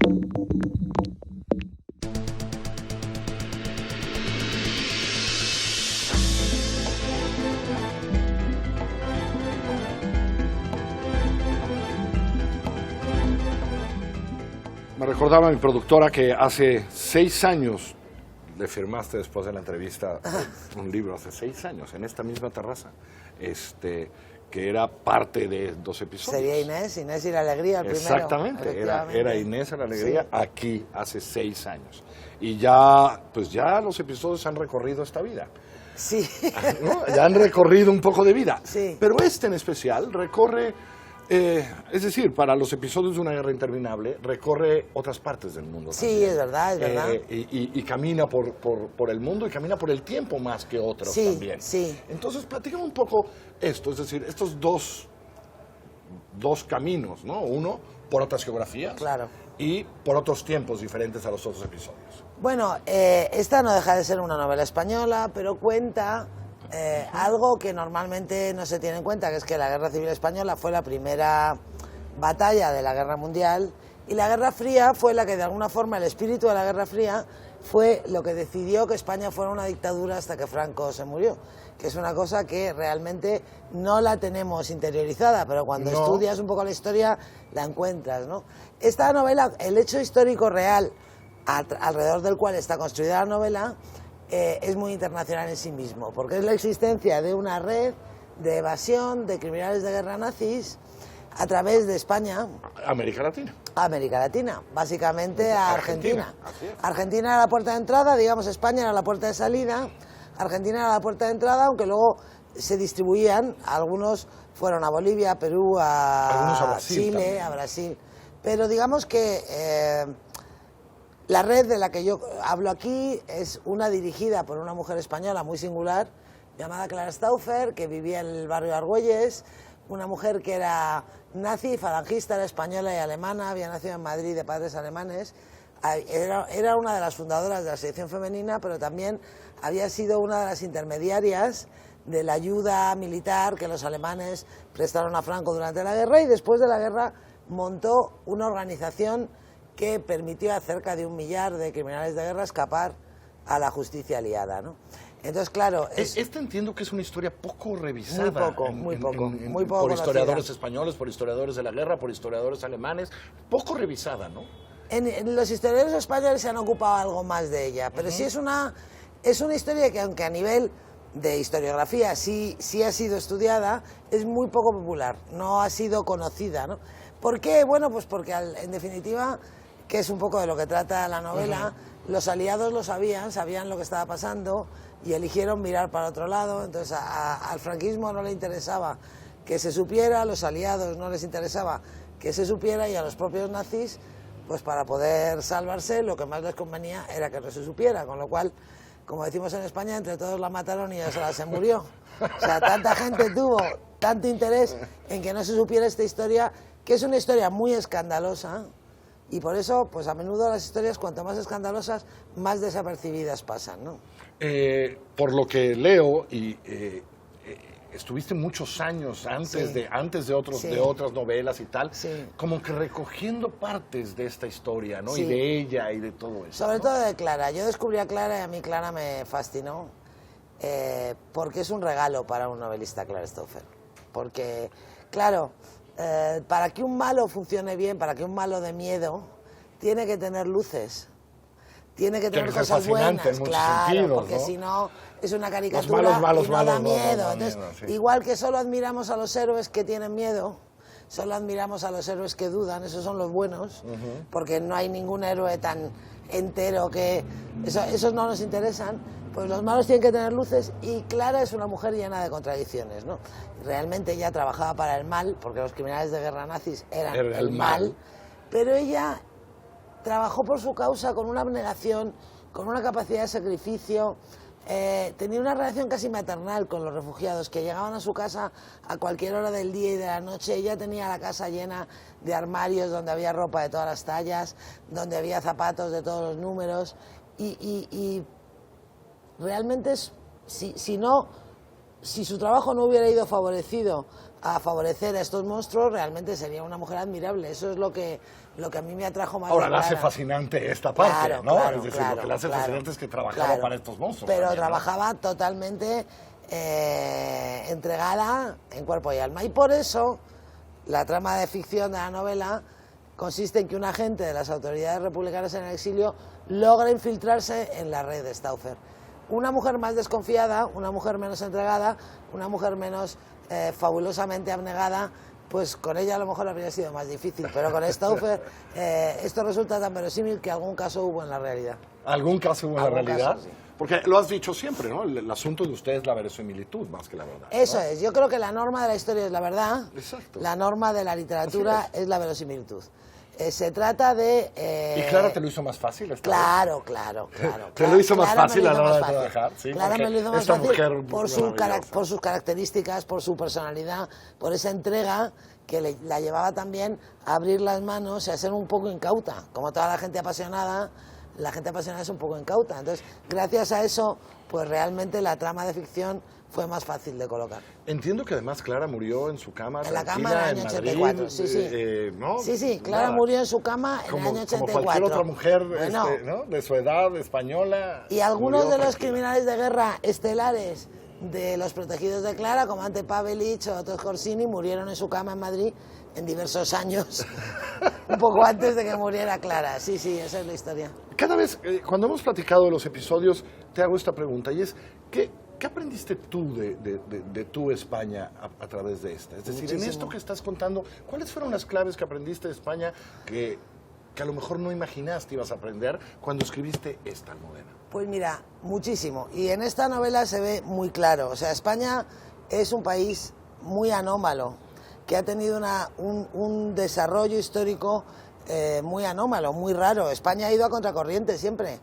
Me recordaba mi productora que hace 6 años le firmaste después de la entrevista un libro, hace 6 años, en esta misma terraza, que era parte de 2 episodios. Sería Inés y la Alegría, el primero. Exactamente, era Inés y la Alegría, sí. Aquí hace 6 años. Y ya, pues ya los episodios han recorrido esta vida. Sí. ¿No? Ya han recorrido un poco de vida. Sí. Pero este en especial recorre... es decir, para los episodios de Una guerra interminable, recorre otras partes del mundo. Sí, también. es verdad. Y camina por el mundo y camina por el tiempo más que otros también. Sí. Entonces, platícame un poco esto, es decir, estos dos caminos, ¿no? Uno por otras geografías, claro, y por otros tiempos diferentes a los otros episodios. Bueno, esta no deja de ser una novela española, pero cuenta... algo que normalmente no se tiene en cuenta, que es que la Guerra Civil Española fue la primera batalla de la Guerra Mundial, y la Guerra Fría fue la que, de alguna forma, el espíritu de la Guerra Fría fue lo que decidió que España fuera una dictadura hasta que Franco se murió, que es una cosa que realmente no la tenemos interiorizada, pero cuando estudias un poco la historia la encuentras, ¿no? Esta novela, el hecho histórico real alrededor del cual está construida la novela, es muy internacional en sí mismo, porque es la existencia de una red de evasión de criminales de guerra nazis a través de España. América Latina. América Latina, básicamente a Argentina. Argentina era la puerta de entrada, digamos, España era la puerta de salida, Argentina era la puerta de entrada, aunque luego se distribuían, algunos fueron a Bolivia, a Perú, a Chile, también. A Brasil. Pero digamos que... la red de la que yo hablo aquí es una dirigida por una mujer española muy singular, llamada Clara Stauffer, que vivía en el barrio de Argüelles, una mujer que era nazi, falangista, era española y alemana, había nacido en Madrid de padres alemanes, era una de las fundadoras de la sección femenina, pero también había sido una de las intermediarias de la ayuda militar que los alemanes prestaron a Franco durante la guerra, y después de la guerra montó una organización que permitió a cerca de 1 millar de criminales de guerra escapar a la justicia aliada, ¿no? Entonces, claro... Esta entiendo que es una historia poco revisada. Muy poco por historiadores españoles, por historiadores de la guerra, por historiadores alemanes. Poco revisada, ¿no? Los historiadores españoles se han ocupado algo más de ella, pero sí es una historia que, aunque a nivel de historiografía sí ha sido estudiada, es muy poco popular, no ha sido conocida, ¿no? ¿Por qué? Bueno, pues porque en definitiva... que es un poco de lo que trata la novela, los aliados lo sabían lo que estaba pasando y eligieron mirar para otro lado, entonces al franquismo no le interesaba que se supiera, a los aliados no les interesaba que se supiera, y a los propios nazis, pues para poder salvarse, lo que más les convenía era que no se supiera, con lo cual, como decimos en España, entre todos la mataron y ella sola se murió. O sea, tanta gente tuvo tanto interés en que no se supiera esta historia, que es una historia muy escandalosa. Y por eso, pues a menudo las historias, cuanto más escandalosas, más desapercibidas pasan, ¿no? Por lo que leo, y estuviste muchos años antes de otras novelas y tal, como que recogiendo partes de esta historia, ¿no? Y de ella y de todo eso. Sobre todo de Clara. Yo descubrí a Clara y a mí Clara me fascinó, porque es un regalo para un novelista, Clara Stauffer. Porque, claro... para que un malo funcione bien, para que un malo de miedo, tiene que tener luces, tiene que tener cosas buenas, claro, sentidos, porque si no es una caricatura y no da miedo. Entonces, igual que solo admiramos a los héroes que tienen miedo, solo admiramos a los héroes que dudan, esos son los buenos, porque no hay ningún héroe tan entero que... esos no nos interesan. Pues los malos tienen que tener luces, y Clara es una mujer llena de contradicciones, ¿no? Realmente ella trabajaba para el mal, porque los criminales de guerra nazis eran el mal, pero ella trabajó por su causa con una abnegación, con una capacidad de sacrificio, tenía una relación casi maternal con los refugiados que llegaban a su casa a cualquier hora del día y de la noche. Ella tenía la casa llena de armarios donde había ropa de todas las tallas, donde había zapatos de todos los números, y realmente si su trabajo no hubiera ido favorecido a favorecer a estos monstruos, realmente sería una mujer admirable. Eso es lo que a mí me atrajo más. Ahora, la hace fascinante esta parte, claro, ¿no? Claro, es decir, claro, lo que la hace fascinante es que trabajaba claro, para estos monstruos. Pero también, trabajaba totalmente entregada en cuerpo y alma. Y por eso, la trama de ficción de la novela consiste en que un agente de las autoridades republicanas en el exilio logra infiltrarse en la red de Stauffer. Una mujer más desconfiada, una mujer menos entregada, una mujer menos fabulosamente abnegada, pues con ella a lo mejor habría sido más difícil, pero con Stauffer esto resulta tan verosímil que algún caso hubo en la realidad. ¿Algún caso hubo en la realidad? Caso, sí. Porque lo has dicho siempre, ¿no? El asunto de usted es la verosimilitud más que la verdad. Eso ¿no? es, yo creo que la norma de la historia es la verdad, Exacto. la norma de la literatura es la verosimilitud. Se trata de... ¿Y Clara te lo hizo más fácil? Claro. ¿Te lo hizo más Clara fácil me a lo la hizo hora más de fácil. trabajar? Sí, Clara me lo hizo más esta fácil mujer por sus características, por su personalidad, por esa entrega que la llevaba también a abrir las manos y a ser un poco incauta. Como toda la gente apasionada es un poco incauta. Entonces, gracias a eso, pues realmente la trama de ficción fue más fácil de colocar. Entiendo que además Clara murió en su cama. En la cama en el año 84, sí. ¿no? Sí, Clara murió en su cama en el año 84. Como cualquier otra mujer bueno, ¿no? de su edad, española. Y algunos de los criminales de guerra estelares de los protegidos de Clara, como Ante Pavelic o Otto Corsini, murieron en su cama en Madrid en diversos años, un poco antes de que muriera Clara. Sí, esa es la historia. Cada vez, cuando hemos platicado de los episodios, te hago esta pregunta, y es, ¿qué aprendiste tú de tu España a través de esta? Es decir, Muchísimo. en esto que estás contando, ¿cuáles fueron las claves que aprendiste de España que a lo mejor no imaginaste ibas a aprender cuando escribiste esta novela? Pues mira, muchísimo. Y en esta novela se ve muy claro. O sea, España es un país muy anómalo, que ha tenido un desarrollo histórico muy anómalo, muy raro. España ha ido a contracorriente siempre.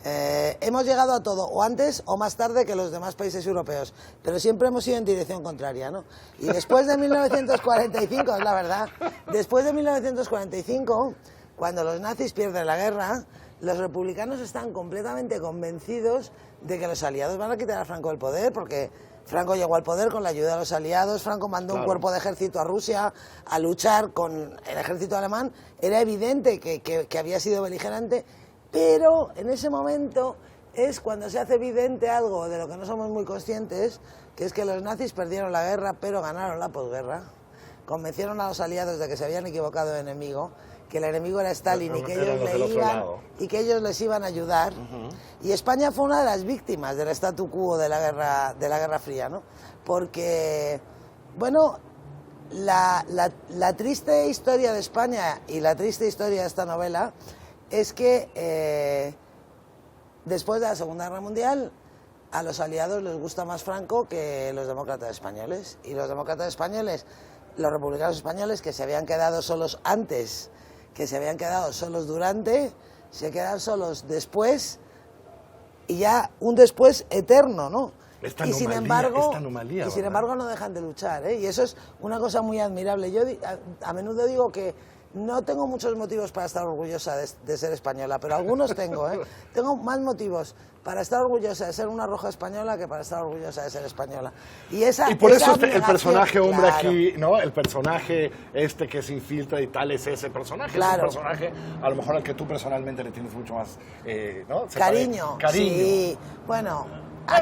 Hemos llegado a todo, o antes o más tarde que los demás países europeos, pero siempre hemos ido en dirección contraria, ¿no? Y después de 1945, es la verdad, después de 1945, cuando los nazis pierden la guerra, los republicanos están completamente convencidos de que los aliados van a quitar a Franco del poder, porque Franco llegó al poder con la ayuda de los aliados, Franco mandó un cuerpo de ejército a Rusia a luchar con el ejército alemán, era evidente que había sido beligerante, pero en ese momento es cuando se hace evidente algo de lo que no somos muy conscientes, que es que los nazis perdieron la guerra, pero ganaron la posguerra, convencieron a los aliados de que se habían equivocado de enemigo, que el enemigo era Stalin y que ellos les iban a ayudar. Y España fue una de las víctimas del statu quo de la Guerra Fría, ¿no? Porque, bueno, la triste historia de España y la triste historia de esta novela es que después de la Segunda Guerra Mundial a los aliados les gusta más Franco que los demócratas españoles. Y los demócratas españoles, los republicanos españoles, que se habían quedado solos antes, que se habían quedado solos durante, se quedan solos después, y ya un después eterno, ¿no? Sin embargo no dejan de luchar, ¿eh? Y eso es una cosa muy admirable. Yo a menudo digo que no tengo muchos motivos para estar orgullosa de ser española, pero algunos tengo, ¿eh? Tengo más motivos para estar orgullosa de ser una roja española que para estar orgullosa de ser española. Y por eso el personaje hombre claro. aquí, ¿no? El personaje que se infiltra y tal es ese personaje. Claro. Es un personaje a lo mejor al que tú personalmente le tienes mucho más ¿no? Cariño. Sí, bueno,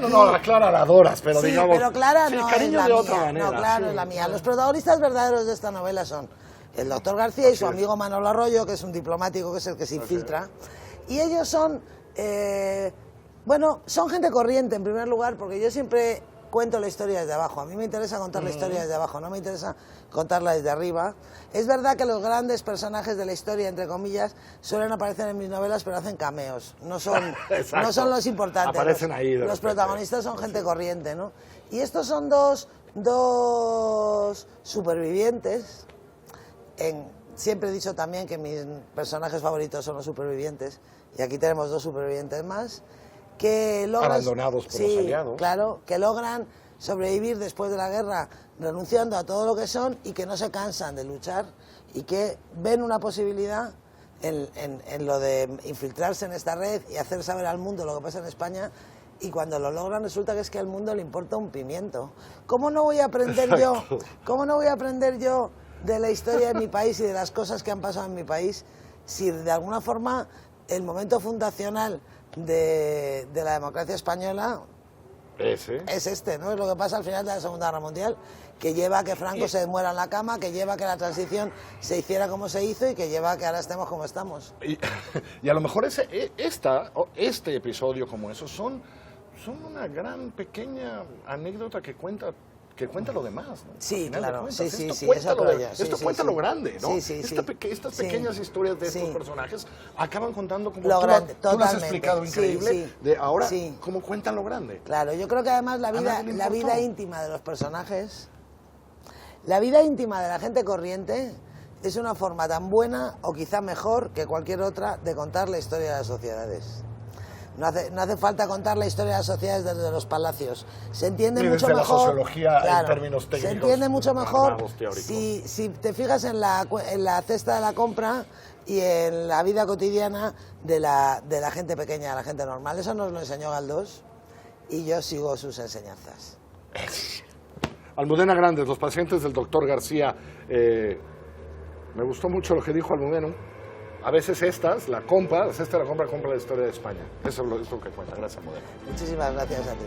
no, a Clara la adoras, pero sí, digamos... pero Clara sí, no cariño es de la otra mía. manera. No, Clara no es la mía. Los protagonistas verdaderos de esta novela son el doctor García y su amigo Manolo Arroyo, que es un diplomático que es el que se infiltra. Y ellos son, son gente corriente en primer lugar, porque yo siempre cuento la historia desde abajo. A mí me interesa contar la historia desde abajo, no me interesa contarla desde arriba. Es verdad que los grandes personajes de la historia, entre comillas, suelen aparecer en mis novelas, pero hacen cameos. No son los importantes. Aparecen ahí. Los protagonistas son gente corriente, ¿no? Y estos son dos supervivientes. Siempre he dicho también que mis personajes favoritos son los supervivientes, y aquí tenemos dos supervivientes más, que logran... Abandonados por los aliados. Claro, que logran sobrevivir después de la guerra renunciando a todo lo que son y que no se cansan de luchar y que ven una posibilidad en lo de infiltrarse en esta red y hacer saber al mundo lo que pasa en España, y cuando lo logran resulta que es que al mundo le importa un pimiento. ¿Cómo no voy a aprender Exacto. cómo no voy a aprender yo de la historia de mi país y de las cosas que han pasado en mi país si de alguna forma el momento fundacional de la democracia española es este, ¿no? Es lo que pasa al final de la Segunda Guerra Mundial, que lleva a que Franco se muera en la cama, que lleva a que la transición se hiciera como se hizo y que lleva a que ahora estemos como estamos. Y a lo mejor este episodio como eso son una gran pequeña anécdota que cuenta lo demás, ¿no? Sí, claro, sí, Esto eso cuenta lo grande, ¿no? Sí, sí, sí. Estas pequeñas historias de estos personajes acaban contando como lo grande, tú lo has totalmente. explicado increíble, Sí, sí. de ahora Sí. cómo cuentan lo grande. Claro, yo creo que además la nadie le vida importó. íntima de los personajes, la vida íntima de la gente corriente es una forma tan buena o quizá mejor que cualquier otra de contar la historia de las sociedades. No hace falta contar la historia de las sociedades desde los palacios. Se entiende Ni mucho desde la mejor. sociología en términos técnicos. Se entiende mucho mejor armados, teóricos. si te fijas en la cesta de la compra y en la vida cotidiana de la gente pequeña, de la gente normal. Eso nos lo enseñó Galdós y yo sigo sus enseñanzas. Almudena Grandes, los pacientes del doctor García. Me gustó mucho lo que dijo Almudena. A veces la compra la historia de España. Eso es lo que cuenta. Gracias, Almudena. Muchísimas gracias a ti.